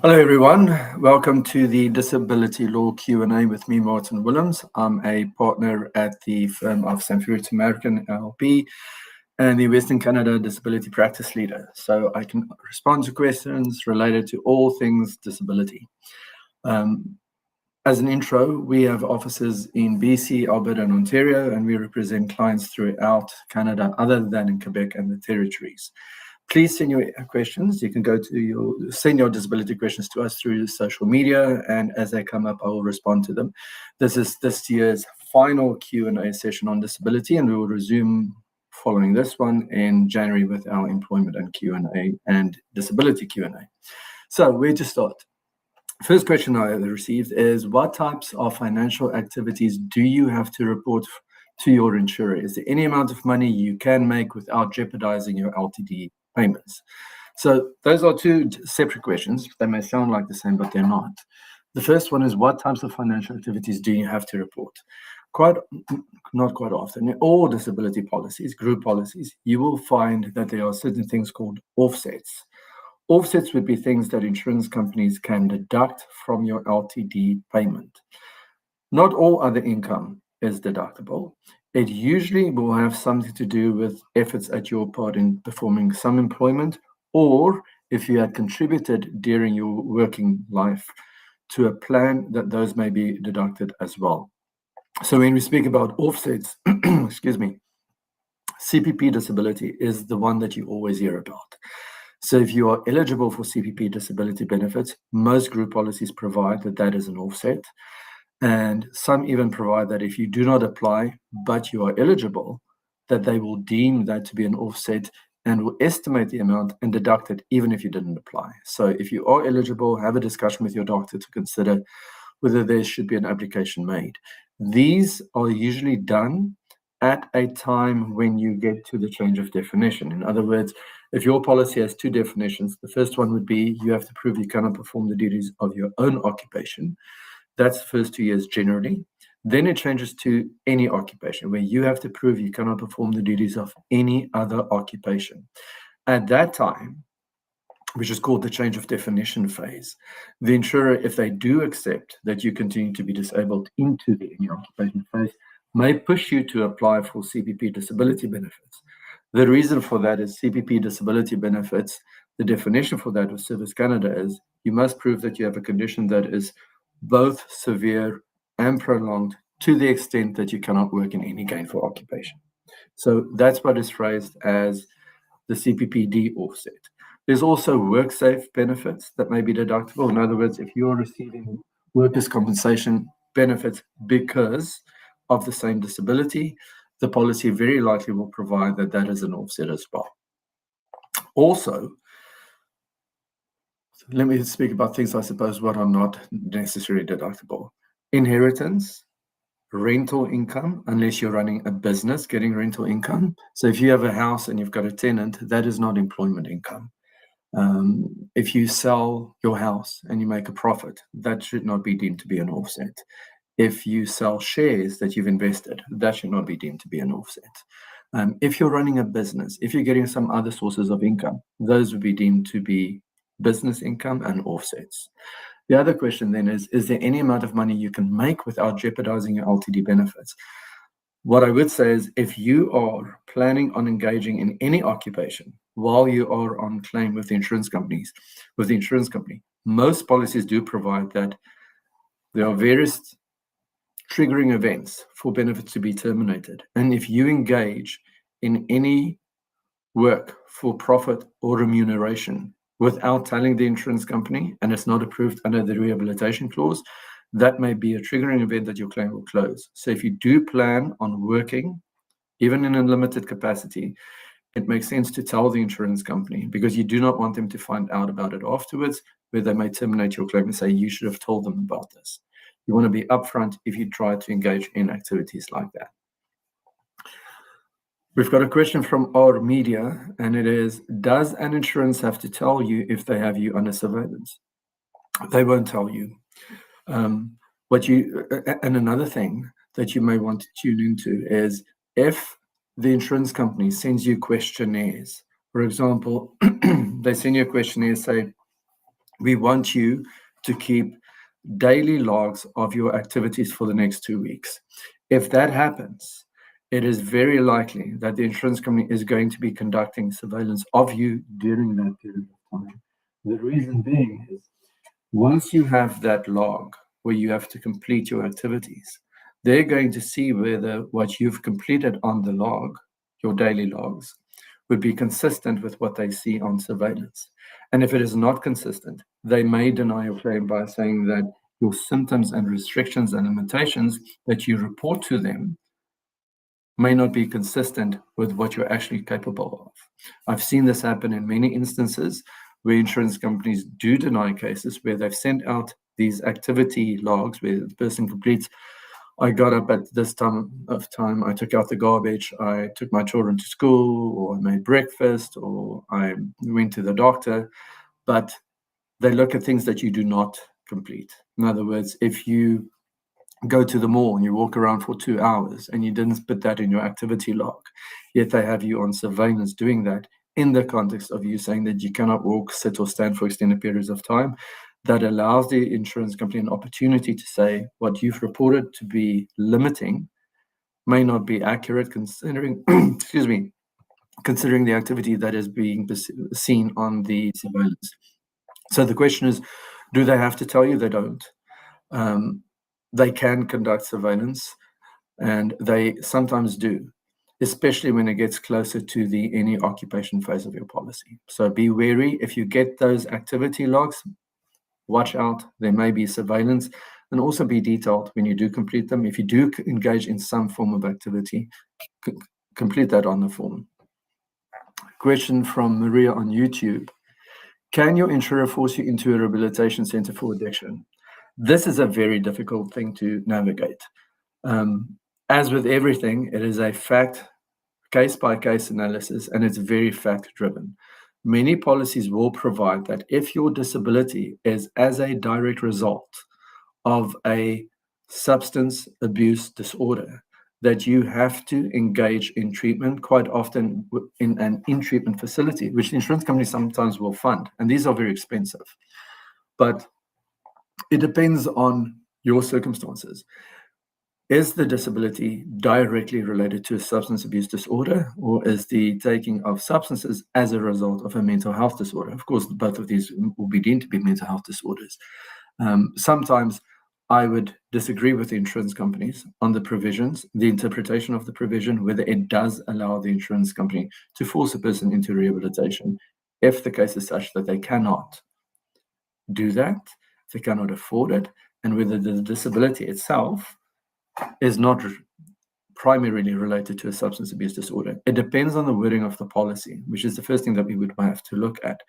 Hello, everyone. Welcome to the Disability Law Q&A with me, Martin Willemse. I'm a partner at the firm of Samfiru, Tumarkin, LLP, and the Western Canada Disability Practice Leader. So I can respond to questions related to all things disability. As an intro, we have offices in BC, Alberta, and Ontario, and we represent clients throughout Canada other than in Quebec and the territories. Please send your questions. You can send your disability questions to us through social media, and as they come up, I will respond to them. This is this year's final Q&A session on disability, and we will resume following this one in January with our employment and Q&A and disability Q&A. So where to start? First question I received is, what types of financial activities do you have to report to your insurer? Is there any amount of money you can make without jeopardizing your LTD payments? So those are two separate questions. They may sound like the same, but they're not. The first one is, what types of financial activities do you have to report? Not quite often. In all disability policies, group policies, you will find that there are certain things called offsets. Offsets would be things that insurance companies can deduct from your LTD payment. Not all other income is deductible. It usually will have something to do with efforts at your part in performing some employment, or if you had contributed during your working life to a plan, that those may be deducted as well. So when we speak about offsets, excuse me, CPP disability is the one that you always hear about. So if you are eligible for CPP disability benefits, most group policies provide that is an offset. And some even provide that if you do not apply, but you are eligible, that they will deem that to be an offset and will estimate the amount and deduct it even if you didn't apply. So if you are eligible, have a discussion with your doctor to consider whether there should be an application made. These are usually done at a time when you get to the change of definition. In other words, if your policy has two definitions, the first one would be you have to prove you cannot perform the duties of your own occupation. That's the first 2 years generally. Then it changes to any occupation, where you have to prove you cannot perform the duties of any other occupation. At that time, which is called the change of definition phase, the insurer, if they do accept that you continue to be disabled into the any occupation phase, may push you to apply for CPP disability benefits. The reason for that is CPP disability benefits, the definition for that with Service Canada is you must prove that you have a condition that is both severe and prolonged to the extent that you cannot work in any gainful occupation. So that's what is phrased as the CPPD offset. There's also WorkSafe benefits that may be deductible. In other words, if you're receiving workers' compensation benefits because of the same disability, the policy very likely will provide that is an offset as well. Also, let me speak about things, I suppose, what are not necessarily deductible. Inheritance, rental income, unless you're running a business getting rental income. So if you have a house and you've got a tenant, that is not employment income. If you sell your house and you make a profit, that should not be deemed to be an offset. If you sell shares that you've invested, that should not be deemed to be an offset. If you're running a business, if you're getting some other sources of income, those would be deemed to be business income and offsets. The other question then is there any amount of money you can make without jeopardizing your LTD benefits? What I would say is if you are planning on engaging in any occupation while you are on claim with the insurance company, most policies do provide that there are various triggering events for benefits to be terminated. And if you engage in any work for profit or remuneration without telling the insurance company, and it's not approved under the rehabilitation clause, that may be a triggering event that your claim will close. So if you do plan on working, even in a limited capacity, it makes sense to tell the insurance company, because you do not want them to find out about it afterwards, where they may terminate your claim and say, you should have told them about this. You want to be upfront if you try to engage in activities like that. We've got a question from our media, and it is, does an insurance have to tell you if they have you under surveillance? They won't tell you. And another thing that you may want to tune into is if the insurance company sends you questionnaires. For example, they send you a questionnaire, say, we want you to keep daily logs of your activities for the next 2 weeks. If that happens, it is very likely that the insurance company is going to be conducting surveillance of you during that period of time. The reason being is once you have that log where you have to complete your activities, they're going to see whether what you've completed on the log, your daily logs, would be consistent with what they see on surveillance. And if it is not consistent, they may deny your claim by saying that your symptoms and restrictions and limitations that you report to them may not be consistent with what you're actually capable of. I've seen this happen in many instances where insurance companies do deny cases where they've sent out these activity logs where the person completes, I got up at this time of time, I took out the garbage, I took my children to school, or I made breakfast, or I went to the doctor, but they look at things that you do not complete. In other words, if you go to the mall and you walk around for 2 hours and you didn't put that in your activity log, yet they have you on surveillance doing that in the context of you saying that you cannot walk, sit, or stand for extended periods of time, that allows the insurance company an opportunity to say what you've reported to be limiting may not be accurate considering, excuse me, considering the activity that is being seen on the surveillance. So the question is, do they have to tell you? They don't. They can conduct surveillance, and they sometimes do, especially when it gets closer to the any occupation phase of your policy. So be wary. If you get those activity logs, watch out. There may be surveillance, and also be detailed when you do complete them. If you do engage in some form of activity, complete that on the form. Question from Maria on YouTube. Can your insurer force you into a rehabilitation center for addiction? This is a very difficult thing to navigate. As with everything, it is a fact, case-by-case analysis, and it's very fact-driven. Many policies will provide that if your disability is as a direct result of a substance abuse disorder, that you have to engage in treatment, quite often in an in-treatment facility, which the insurance company sometimes will fund, and these are very expensive. But it depends on your circumstances. Is the disability directly related to a substance abuse disorder, or is the taking of substances as a result of a mental health disorder? Of course, both of these will be deemed to be mental health disorders. Sometimes I would disagree with the insurance companies on the provisions, the interpretation of the provision, whether it does allow the insurance company to force a person into rehabilitation if the case is such that they cannot do that, if they cannot afford it, and whether the disability itself is not primarily related to a substance abuse disorder. It depends on the wording of the policy, which is the first thing that we would have to look at.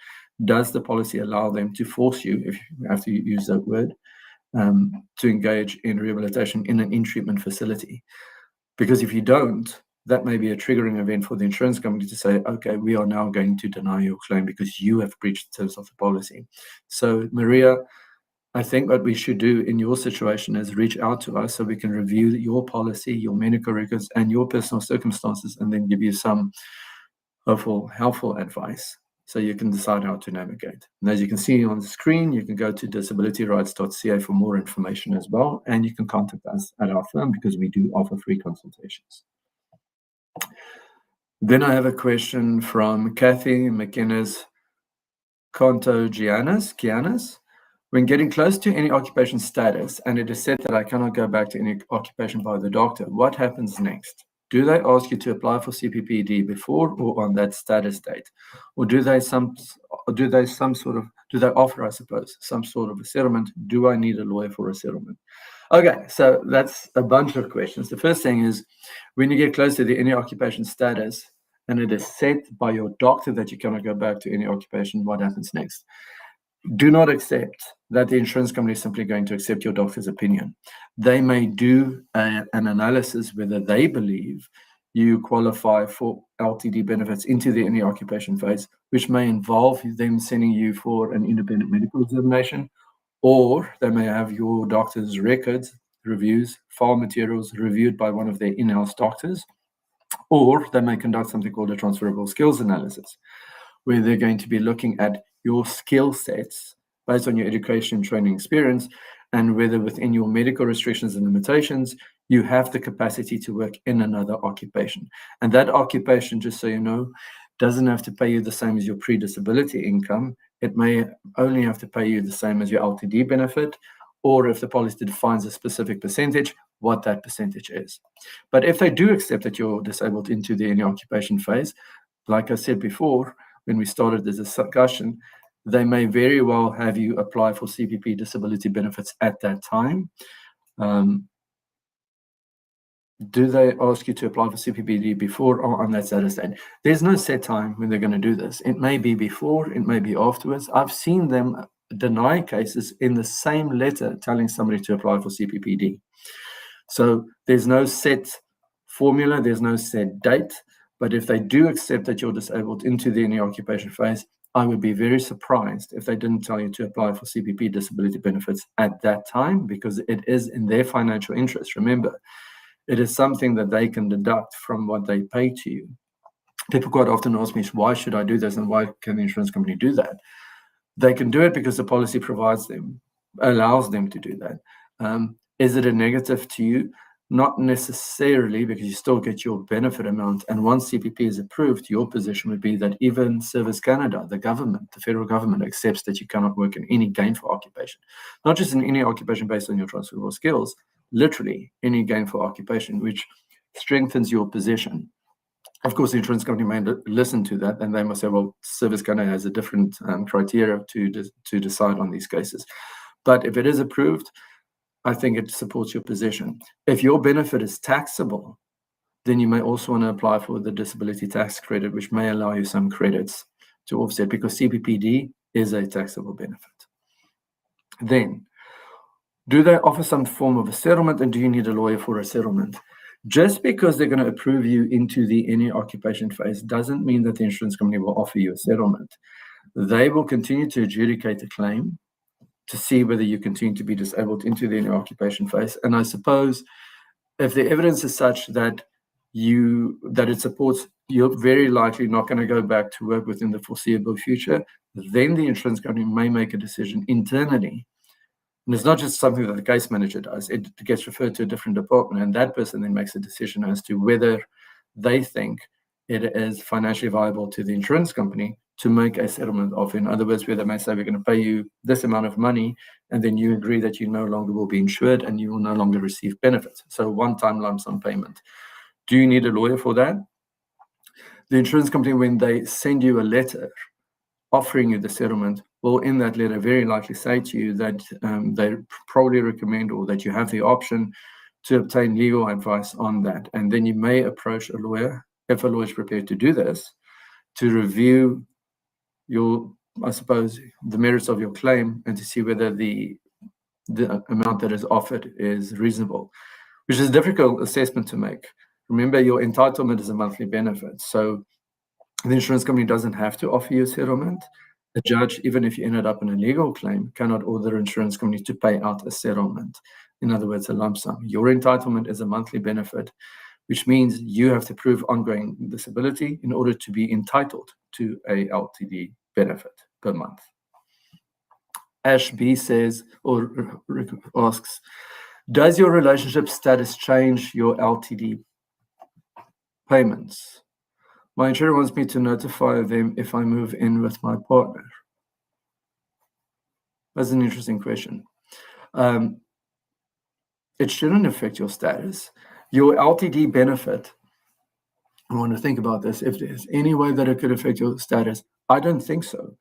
Does the policy allow them to force you, if you have to use that word, to engage in rehabilitation in an in-treatment facility? Because if you don't, that may be a triggering event for the insurance company to say, okay, we are now going to deny your claim because you have breached the terms of the policy. So, Maria, I think what we should do in your situation is reach out to us so we can review your policy, your medical records, and your personal circumstances, and then give you some helpful advice so you can decide how to navigate. And as you can see on the screen, you can go to disabilityrights.ca for more information as well, and you can contact us at our firm because we do offer free consultations. Then I have a question from Kathy McInnes Conto-Giannis. When getting close to any occupation status and it is said that I cannot go back to any occupation by the doctor, what happens next? Do they ask you to apply for CPPD before or on that status date? Or do they offer, I suppose, some sort of a settlement? Do I need a lawyer for a settlement? Okay, so that's a bunch of questions. The first thing is, when you get close to the any occupation status and it is said by your doctor that you cannot go back to any occupation, what happens next? Do not accept that the insurance company is simply going to accept your doctor's opinion. They may do an analysis whether they believe you qualify for LTD benefits into the any occupation phase, which may involve them sending you for an independent medical examination, or they may have your doctor's records, reviews, file materials reviewed by one of their in-house doctors, or they may conduct something called a transferable skills analysis, where they're going to be looking at your skill sets based on your education, training, experience, and whether within your medical restrictions and limitations, you have the capacity to work in another occupation. And that occupation, just so you know, doesn't have to pay you the same as your pre-disability income. It may only have to pay you the same as your LTD benefit, or if the policy defines a specific percentage, what that percentage is. But if they do accept that you're disabled into the any occupation phase, like I said before, when we started this discussion, they may very well have you apply for CPP disability benefits at that time. Do they ask you to apply for CPPD before or on that Saturday? There's no set time when they're going to do this. It may be before, it may be afterwards. I've seen them deny cases in the same letter telling somebody to apply for CPPD. So there's no set formula, there's no set date, but if they do accept that you're disabled into the any occupation phase, I would be very surprised if they didn't tell you to apply for CPP disability benefits at that time, because it is in their financial interest. Remember, it is something that they can deduct from what they pay to you. People quite often ask me, why should I do this and why can the insurance company do that? They can do it because the policy allows them to do that. Is it a negative to you? Not necessarily, because you still get your benefit amount. And once CPP is approved, your position would be that even Service Canada, the government, the federal government, accepts that you cannot work in any gainful occupation. Not just in any occupation based on your transferable skills, literally any gainful occupation, which strengthens your position. Of course, the insurance company may listen to that, and they must say, well, Service Canada has a different criteria to decide on these cases. But if it is approved, I think it supports your position. If your benefit is taxable, then you may also want to apply for the disability tax credit, which may allow you some credits to offset, because CPPD is a taxable benefit. Then, do they offer some form of a settlement, and do you need a lawyer for a settlement? Just because they're going to approve you into the any occupation phase doesn't mean that the insurance company will offer you a settlement. They will continue to adjudicate the claim to see whether you continue to be disabled into the any occupation phase. And I suppose if the evidence is such that it supports, you're very likely not going to go back to work within the foreseeable future, then the insurance company may make a decision internally. And it's not just something that the case manager does. It gets referred to a different department, and that person then makes a decision as to whether they think it is financially viable to the insurance company to make a settlement offer. In other words, where they may say, we're going to pay you this amount of money, and then you agree that you no longer will be insured and you will no longer receive benefits. So one-time lump sum payment. Do you need a lawyer for that? The insurance company, when they send you a letter offering you the settlement, will in that letter very likely say to you that they probably recommend, or that you have the option to obtain legal advice on that. And then you may approach a lawyer, if a lawyer is prepared to do this, to review I suppose, the merits of your claim and to see whether the amount that is offered is reasonable, which is a difficult assessment to make. Remember, your entitlement is a monthly benefit. So the insurance company doesn't have to offer you a settlement. A judge, even if you ended up in a legal claim, cannot order insurance company to pay out a settlement. In other words, a lump sum. Your entitlement is a monthly benefit, which means you have to prove ongoing disability in order to be entitled to a LTD benefit per month. Ash B says, or asks, does your relationship status change your LTD payments? My insurer wants me to notify them if I move in with my partner. That's an interesting question. It shouldn't affect your status. Your LTD benefit, I want to think about this. If there's any way that it could affect your status, I don't think so.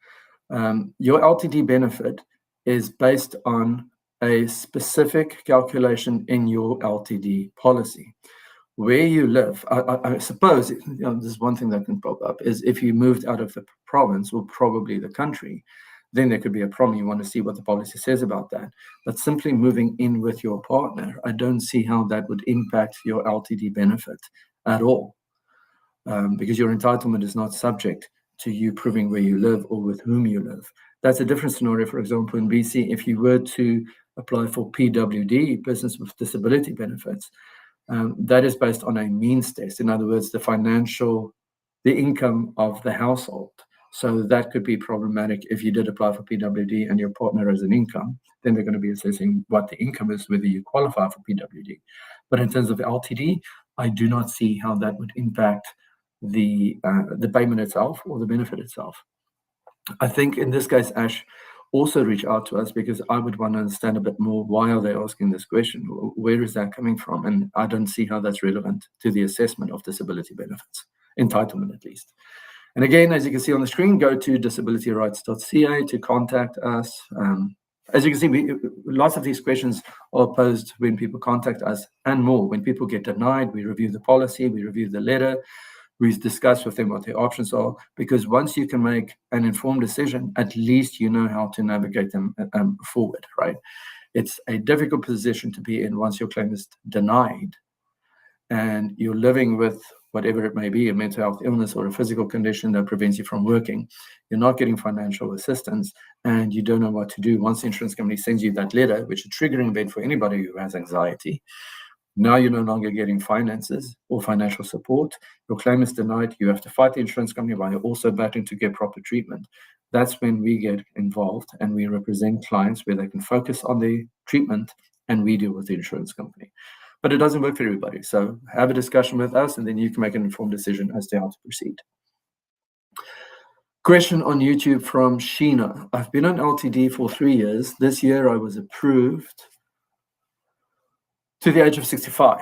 Your LTD benefit is based on a specific calculation in your LTD policy. Where you live, I suppose, there's one thing that can pop up, is if you moved out of the province, or probably the country, then there could be a problem. You want to see what the policy says about that. But simply moving in with your partner, I don't see how that would impact your LTD benefit at all, because your entitlement is not subject to you proving where you live or with whom you live. That's a different scenario. For example, in BC, if you were to apply for PWD, Persons with Disability Benefits, that is based on a means test. In other words, the income of the household. So that could be problematic if you did apply for PWD and your partner has an income. Then they're going to be assessing what the income is, whether you qualify for PWD. But in terms of LTD, I do not see how that would impact the payment itself or the benefit itself. I think in this case, Ash, also reach out to us because I would want to understand a bit more, why are they asking this question? Where is that coming from? And I don't see how that's relevant to the assessment of disability benefits, entitlement at least. And again, as you can see on the screen, go to disabilityrights.ca to contact us. As you can see, lots of these questions are posed when people contact us and more. When people get denied, we review the policy, we review the letter, we discuss with them what their options are, because once you can make an informed decision, at least you know how to navigate them forward, right? It's a difficult position to be in once your claim is denied and you're living with whatever it may be, a mental health illness or a physical condition that prevents you from working. You're not getting financial assistance and you don't know what to do. Once the insurance company sends you that letter, which is a triggering event for anybody who has anxiety, now you're no longer getting finances or financial support. Your claim is denied. You have to fight the insurance company while you're also battling to get proper treatment. That's when we get involved and we represent clients where they can focus on the treatment and we deal with the insurance company. But it doesn't work for everybody. So have a discussion with us and then you can make an informed decision as to how to proceed. Question on YouTube from Sheena. I've been on LTD for 3 years. This year I was approved to the age of 65.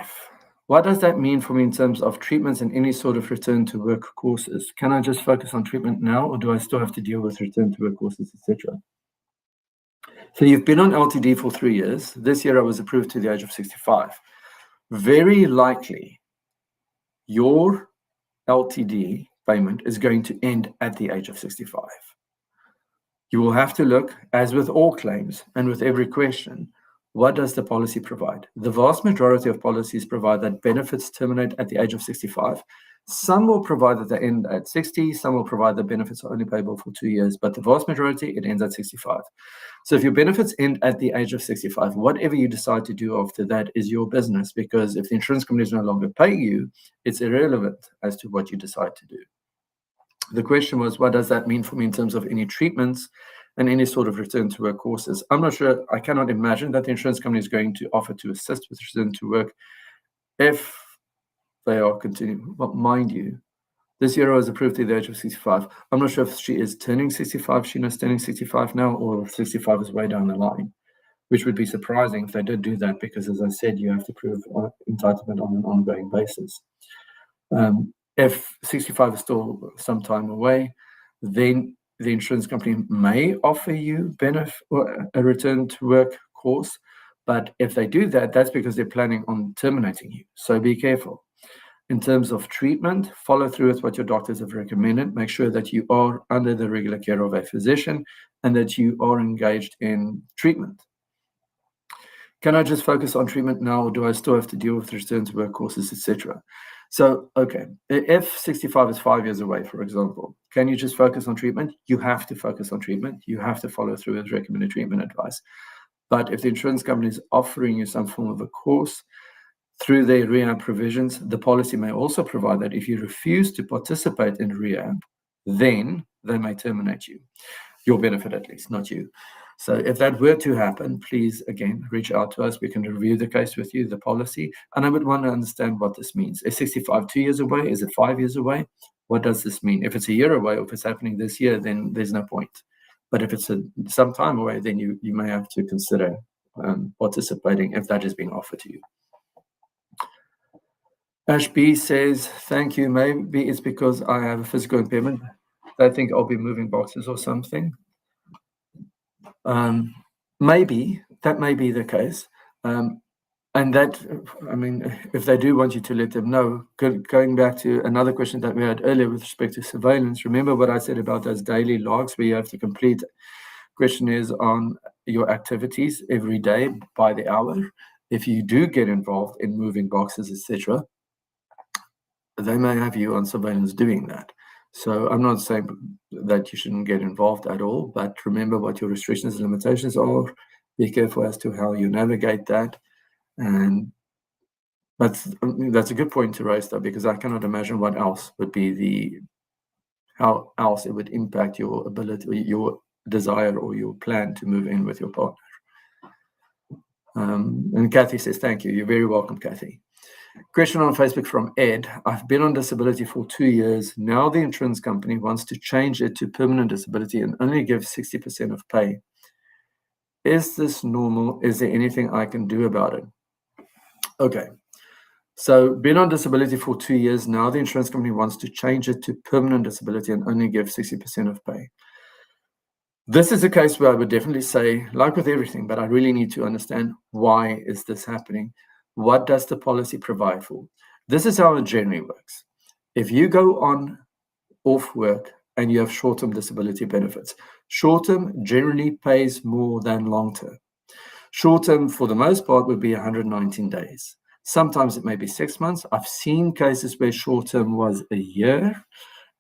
What does that mean for me in terms of treatments and any sort of return to work courses? Can I just focus on treatment now, or do I still have to deal with return to work courses, etc.? So you've been on LTD for 3 years. This year I was approved to the age of 65. Very likely, your LTD payment is going to end at the age of 65. You will have to look, as with all claims and with every question, what does the policy provide? The vast majority of policies provide that benefits terminate at the age of 65. Some will provide that they end at 60. Some will provide that benefits are only payable for 2 years, but the vast majority, it ends at 65. So if your benefits end at the age of 65, whatever you decide to do after that is your business, because if the insurance company is no longer paying you, it's irrelevant as to what you decide to do. The question was, what does that mean for me in terms of any treatments and any sort of return to work courses? I'm not sure. I cannot imagine that the insurance company is going to offer to assist with return to work if they are continuing. But mind you, this year I was approved to the age of 65. I'm not sure if she is turning 65, Sheena's turning 65 now, or if 65 is way down the line, which would be surprising if they did do that, because as I said, you have to prove entitlement on an ongoing basis. If 65 is still some time away, then the insurance company may offer you a return to work course. But if they do that, that's because they're planning on terminating you. So be careful. In terms of treatment, follow through with what your doctors have recommended. Make sure that you are under the regular care of a physician and that you are engaged in treatment. Can I just focus on treatment now, or do I still have to deal with return to work courses, etc.? So, okay, if 65 is 5 years away, for example, can you just focus on treatment? You have to focus on treatment. You have to follow through with recommended treatment advice. But if the insurance company is offering you some form of a course through their rehab provisions, the policy may also provide that if you refuse to participate in rehab, then they may terminate you. Your benefit at least, not you. So if that were to happen, please, again, reach out to us. We can review the case with you, the policy. And I would want to understand what this means. Is 65 2 years away? Is it 5 years away? What does this mean? If it's a year away, or if it's happening this year, then there's no point. But if it's some time away, then you may have to consider participating if that is being offered to you. Ash B says, thank you. Maybe it's because I have a physical impairment. They think I'll be moving boxes or something. Maybe that may be the case. And that, I mean, if they do want you to let them know, going back to another question that we had earlier with respect to surveillance, remember what I said about those daily logs where you have to complete questionnaires on your activities every day by the hour. If you do get involved in moving boxes, etc., they may have you on surveillance doing that. So I'm not saying that you shouldn't get involved at all, but remember what your restrictions and limitations are. Be careful as to how you navigate that. And that's a good point to raise, though, because I cannot imagine what else would be how else it would impact your ability, your desire, or your plan to move in with your partner. And Kathy says, thank you. You're very welcome, Kathy. Question on Facebook from Ed. I've been on disability for 2 years. Now the insurance company wants to change it to permanent disability and only give 60% of pay. Is this normal? Is there anything I can do about it? Okay. So been on disability for 2 years. Now the insurance company wants to change it to permanent disability and only give 60% of pay. This is a case where I would definitely say, like with everything, but I really need to understand why is this happening? What does the policy provide for? This is how it generally works. If you go on off work and you have short-term disability benefits, short-term generally pays more than long-term. Short-term, for the most part, would be 119 days. Sometimes it may be 6 months. I've seen cases where short-term was a year,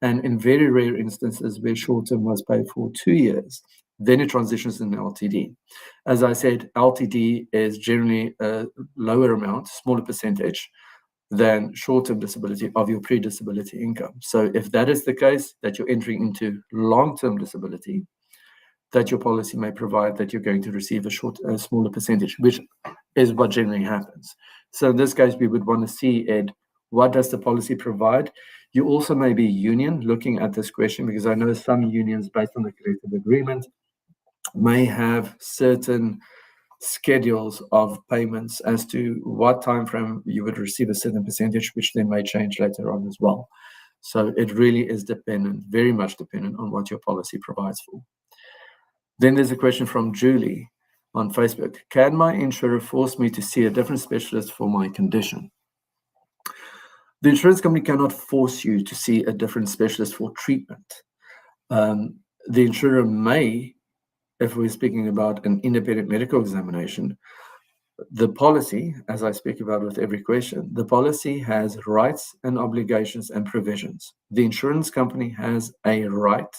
and in very rare instances where short-term was paid for 2 years. Then it transitions in LTD. As I said, LTD is generally a lower amount, smaller percentage than short-term disability of your pre-disability income. So if that is the case, that you're entering into long-term disability, that your policy may provide that you're going to receive a smaller percentage, which is what generally happens. So in this case, we would want to see, Ed, what does the policy provide? You also may be union looking at this question, because I know some unions, based on the collective agreement, may have certain schedules of payments as to what time frame you would receive a certain percentage, which then may change later on as well. So it really is dependent, very much dependent on what your policy provides for. Then there's a question from Julie on Facebook. Can my insurer force me to see a different specialist for my condition? The insurance company cannot force you to see a different specialist for treatment. The insurer may, if we're speaking about an independent medical examination, the policy, as I speak about with every question, the policy has rights and obligations and provisions. The insurance company has a right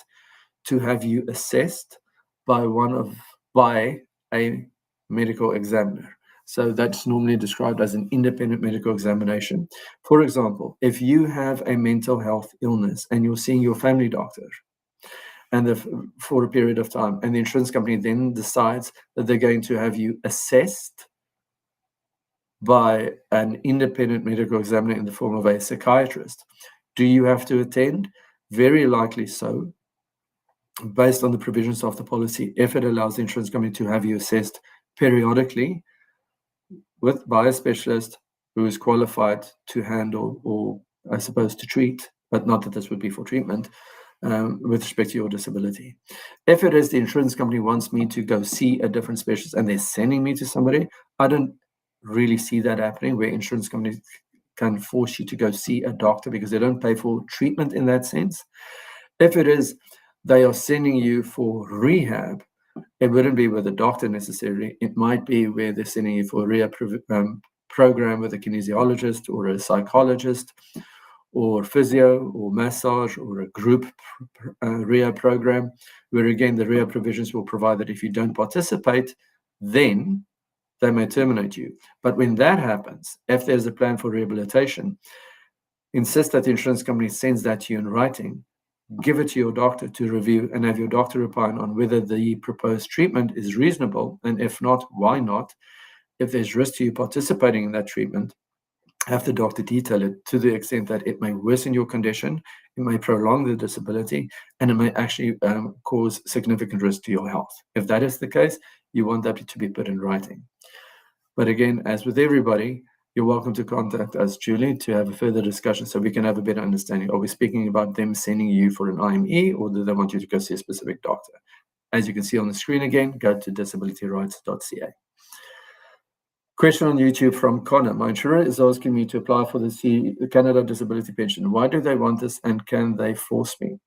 to have you assessed by a medical examiner. So that's normally described as an independent medical examination. For example, if you have a mental health illness and you're seeing your family doctor and for a period of time, and the insurance company then decides that they're going to have you assessed by an independent medical examiner in the form of a psychiatrist, do you have to attend? Very likely so, based on the provisions of the policy, if it allows the insurance company to have you assessed periodically by a specialist who is qualified to handle, or I suppose to treat, but not that this would be for treatment, with respect to your disability. If it is the insurance company wants me to go see a different specialist and they're sending me to somebody, I don't really see that happening, where insurance companies can force you to go see a doctor because they don't pay for treatment in that sense. If it is they are sending you for rehab, it wouldn't be with a doctor necessarily. It might be where they're sending you for a rehab program with a kinesiologist or a psychologist or physio or massage or a group rehab program, where again the rehab provisions will provide that if you don't participate, then they may terminate you. But when that happens, if there's a plan for rehabilitation, insist that the insurance company sends that to you in writing. Give it to your doctor to review and have your doctor opine on whether the proposed treatment is reasonable, and if not, why not? If there's risk to you participating in that treatment, have the doctor detail it to the extent that it may worsen your condition, it may prolong the disability, and it may actually cause significant risk to your health. If that is the case, you want that to be put in writing. But again, as with everybody, you're welcome to contact us, Julie, to have a further discussion so we can have a better understanding. Are we speaking about them sending you for an IME, or do they want you to go see a specific doctor? As you can see on the screen again, go to disabilityrights.ca. Question on YouTube from Connor. My insurer is asking me to apply for the Canada Disability Pension. Why do they want this, and can they force me?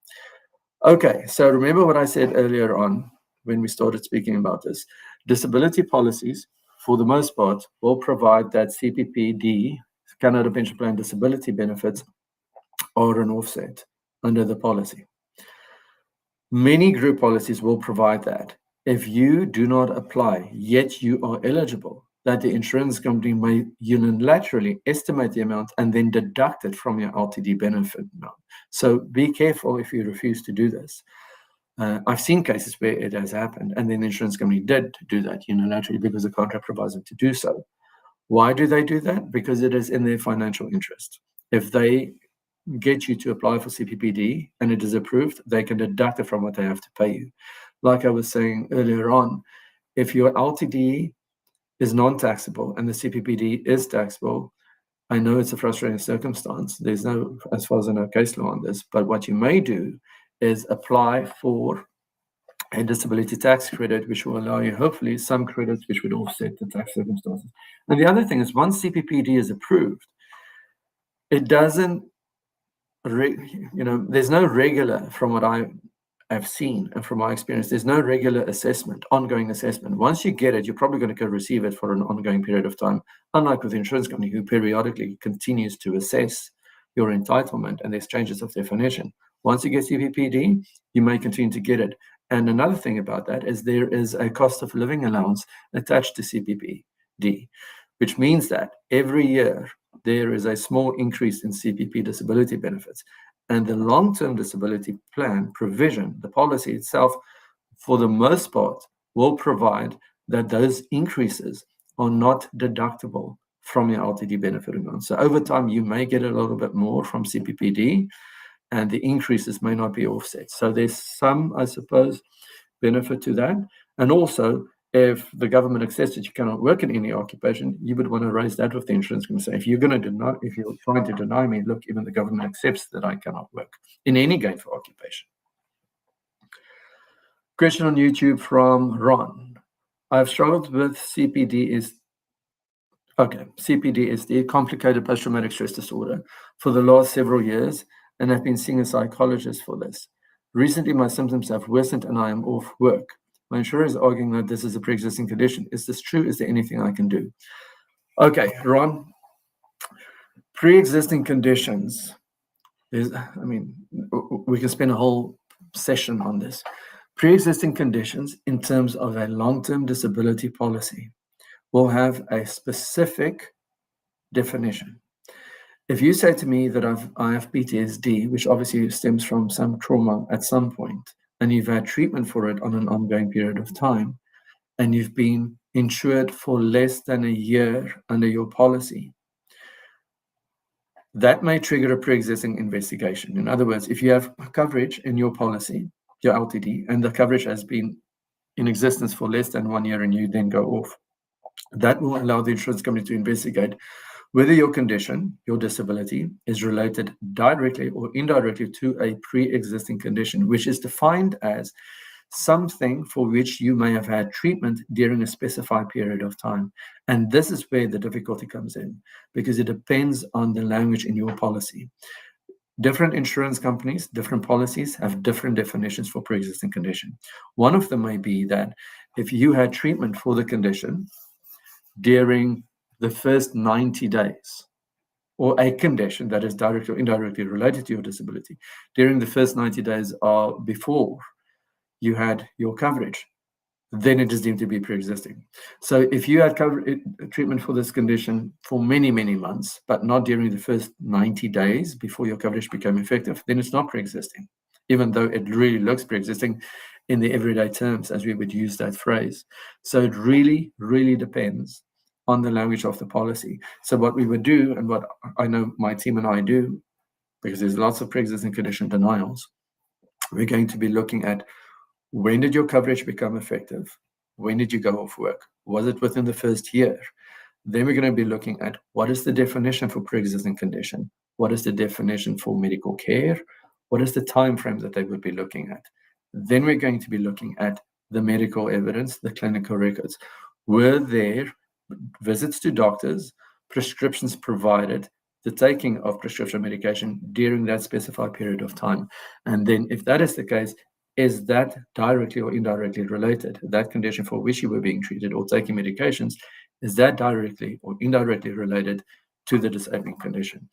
Okay, so remember what I said earlier on when we started speaking about this. Disability policies, for the most part, will provide that CPPD, Canada Pension Plan disability benefits, are an offset under the policy. Many group policies will provide that. If you do not apply, yet you are eligible, that the insurance company may unilaterally estimate the amount and then deduct it from your LTD benefit amount. So be careful if you refuse to do this. I've seen cases where it has happened, and then the insurance company did do that unilaterally because the contract provides them to do so. Why do they do that? Because it is in their financial interest. If they get you to apply for CPPD and it is approved, they can deduct it from what they have to pay you. Like I was saying earlier on, if your LTD is non-taxable and the CPPD is taxable, I know it's a frustrating circumstance. There's no, as far as I know, case law on this, but what you may do is apply for a disability tax credit, which will allow you, hopefully, some credits which would offset the tax circumstances. And the other thing is, once CPPD is approved, it doesn't, there's no regular, from what I have seen and from my experience, there's no regular assessment, ongoing assessment. Once you get it, you're probably going to go receive it for an ongoing period of time, unlike with the insurance company, who periodically continues to assess your entitlement and there's changes of definition. Once you get CPPD, you may continue to get it. And another thing about that is there is a cost of living allowance attached to CPPD, which means that every year there is a small increase in CPP disability benefits. And the long-term disability plan provision, the policy itself, for the most part, will provide that those increases are not deductible from your LTD benefit amount. So over time, you may get a little bit more from CPPD, and the increases may not be offset. So there's some, I suppose, benefit to that. And also, if the government accepts that you cannot work in any occupation, you would want to raise that with the insurance company. Say, if you're trying to deny me, look, even the government accepts that I cannot work in any gainful occupation. Question on YouTube from Ron. I've struggled with CPD is the complicated post-traumatic stress disorder for the last several years, and I've been seeing a psychologist for this. Recently, my symptoms have worsened and I am off work. My insurer is arguing that this is a pre-existing condition. Is this true? Is there anything I can do? Okay, Ron, pre-existing conditions we can spend a whole session on this. Pre-existing conditions in terms of a long-term disability policy will have a specific definition. If you say to me that I have PTSD, which obviously stems from some trauma at some point, and you've had treatment for it on an ongoing period of time, and you've been insured for less than a year under your policy, that may trigger a pre-existing investigation. In other words, if you have coverage in your policy, your LTD, and the coverage has been in existence for less than 1 year and you then go off, that will allow the insurance company to investigate whether your condition, your disability, is related directly or indirectly to a pre-existing condition, which is defined as something for which you may have had treatment during a specified period of time. And this is where the difficulty comes in, because it depends on the language in your policy. Different insurance companies, different policies have different definitions for pre-existing condition. One of them may be that if you had treatment for the condition during the first 90 days, or a condition that is directly or indirectly related to your disability during the first 90 days before you had your coverage, then it is deemed to be pre-existing. So if you had treatment for this condition for many, many months, but not during the first 90 days before your coverage became effective, then it's not pre-existing, even though it really looks pre-existing in the everyday terms as we would use that phrase. So it really, really depends on the language of the policy. So what we would do, and what I know my team and I do, because there's lots of pre-existing condition denials, we're going to be looking at, when did your coverage become effective? When did you go off work? Was it within the first year? Then we're going to be looking at, what is the definition for pre-existing condition? What is the definition for medical care? What is the time frame that they would be looking at? Then we're going to be looking at the medical evidence, the clinical records. Were there visits to doctors, prescriptions provided, the taking of prescription medication during that specified period of time? And then if that is the case, is that directly or indirectly related? That condition for which you were being treated or taking medications, is that directly or indirectly related to the disabling condition?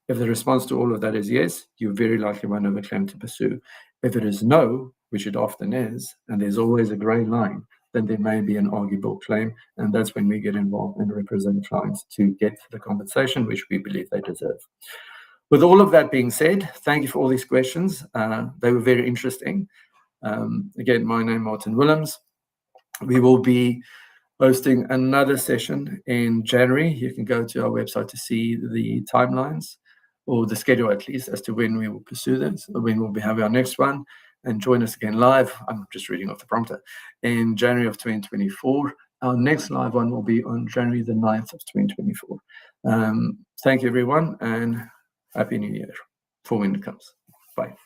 If the response to all of that is yes, you very likely won't have a claim to pursue. If it is no, which it often is, and there's always a gray line, then there may be an arguable claim, and that's when we get involved and represent clients to get the compensation which we believe they deserve. With all of that being said, thank you for all these questions. They were very interesting. Again, my name is Martin Willemse. We will be hosting another session in January. You can go to our website to see the timelines, or the schedule at least, as to when we will pursue this, or when we'll be having our next one, and join us again live. I'm just reading off the prompter. In January of 2024. Our next live one will be on January the 9th of 2024. Thank you, everyone, and Happy New Year for when it comes. Bye.